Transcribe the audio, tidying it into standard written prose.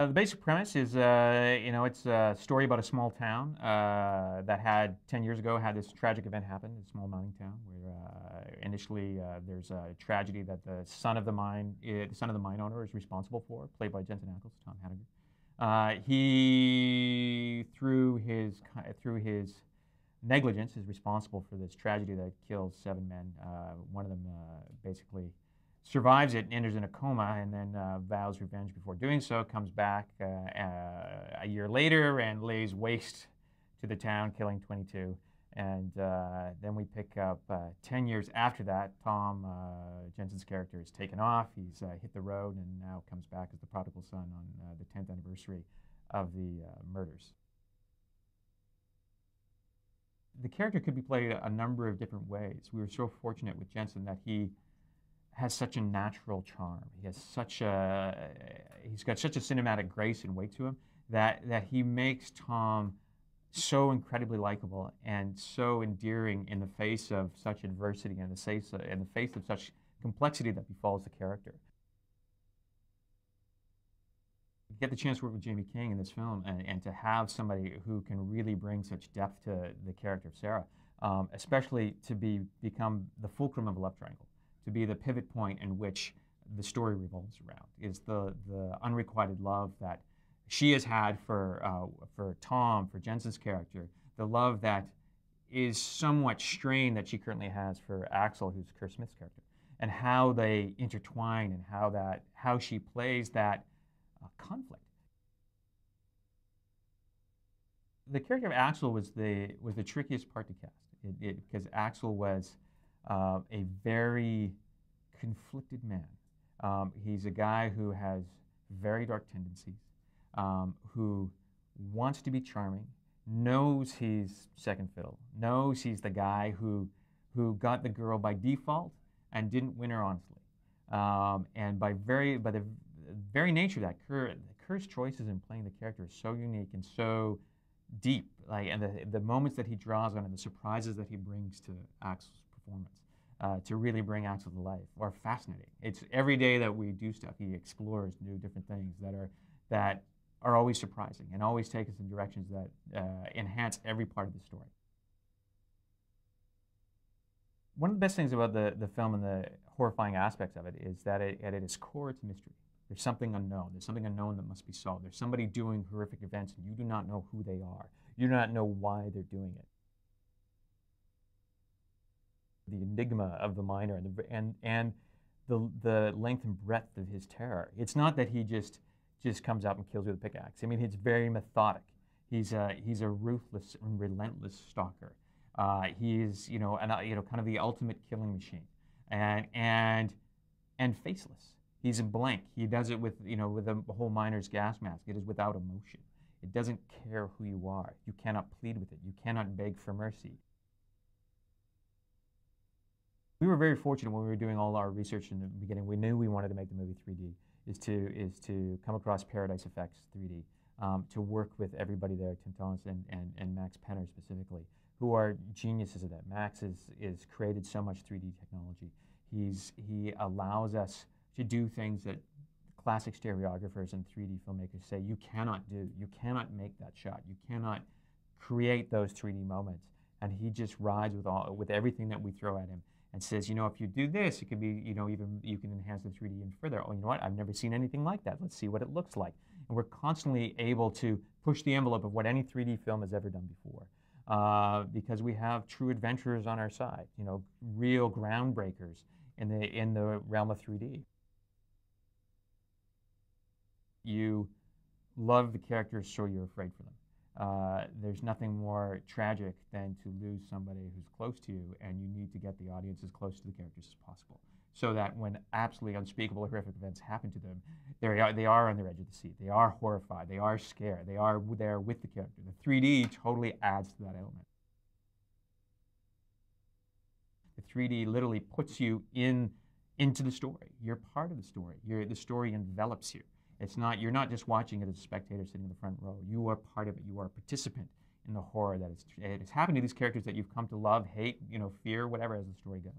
The basic premise is, it's a story about a small town that had 10 years ago had this tragic event happen. A small mining town where initially there's a tragedy that the son of the mine owner is responsible for, played by Jensen Ackles, Tom Hannigan. He through his negligence is responsible for this tragedy that kills 7 men. One of them basically survives it and enters in a coma, and then vows revenge before doing so, comes back a year later and lays waste to the town, killing 22. And then we pick up 10 years after that. Tom, Jensen's character, is taken off. He's hit the road and now comes back as the prodigal son on the 10th anniversary of the murders. The character could be played a number of different ways. We were so fortunate with Jensen that he has such a natural charm. He's got such a cinematic grace and weight to him that he makes Tom so incredibly likable and so endearing in the face of such adversity and in the face of such complexity that befalls the character. You get the chance to work with Jamie King in this film and to have somebody who can really bring such depth to the character of Sarah, especially to become the fulcrum of a love triangle, to be the pivot point in which the story revolves around, is the unrequited love that she has had for Tom, for Jensen's character, the love that is somewhat strained that she currently has for Axel, who's Kerr Smith's character, and how they intertwine and how she plays that conflict. The character of Axel was the trickiest part to cast, because Axel was a very conflicted man. He's a guy who has very dark tendencies, who wants to be charming, knows he's second fiddle, knows he's the guy who got the girl by default and didn't win her honestly. And by the very nature of that, Kerr's choices in playing the character is so unique and so deep, and the moments that he draws on and the surprises that he brings to Axel's performance, to really bring Axel to life, are fascinating. It's every day that we do stuff, he explores new different things that are always surprising and always take us in directions that enhance every part of the story. One of the best things about the film and the horrifying aspects of it is that at its core, it's mystery. There's something unknown. There's something unknown that must be solved. There's somebody doing horrific events, and you do not know who they are. You do not know why they're doing it. The enigma of the miner and the length and breadth of his terror. It's not that he just comes out and kills you with a pickaxe. I mean, he's very methodic. He's a ruthless and relentless stalker. He's kind of the ultimate killing machine, and faceless. He's a blank. He does it with the whole miner's gas mask. It is without emotion. It doesn't care who you are. You cannot plead with it. You cannot beg for mercy. We were very fortunate when we were doing all our research in the beginning. We knew we wanted to make the movie 3D, is to come across Paradise Effects 3D, to work with everybody there, Tim Thomas and Max Penner specifically, who are geniuses at that. Max is created so much 3D technology. He allows us to do things that classic stereographers and 3D filmmakers say you cannot do. You cannot make that shot. You cannot create those 3D moments. And he just rides with everything that we throw at him and says, if you do this, it could be, even you can enhance the 3D even further. Oh, you know what? I've never seen anything like that. Let's see what it looks like. And we're constantly able to push the envelope of what any 3D film has ever done before, because we have true adventurers on our side. Real groundbreakers in the realm of 3D. You love the characters, so you're afraid for them. There's nothing more tragic than to lose somebody who's close to you, and you need to get the audience as close to the characters as possible, so that when absolutely unspeakable, horrific events happen to them, they are on the edge of the seat. They are horrified. They are scared. They are there with the character. The 3D totally adds to that element. The 3D literally puts you into the story. You're part of the story. The story envelops you. You're not just watching it as a spectator sitting in the front row. You are part of it. You are a participant in the horror that is happening to these characters that you've come to love, hate, fear, whatever, as the story goes.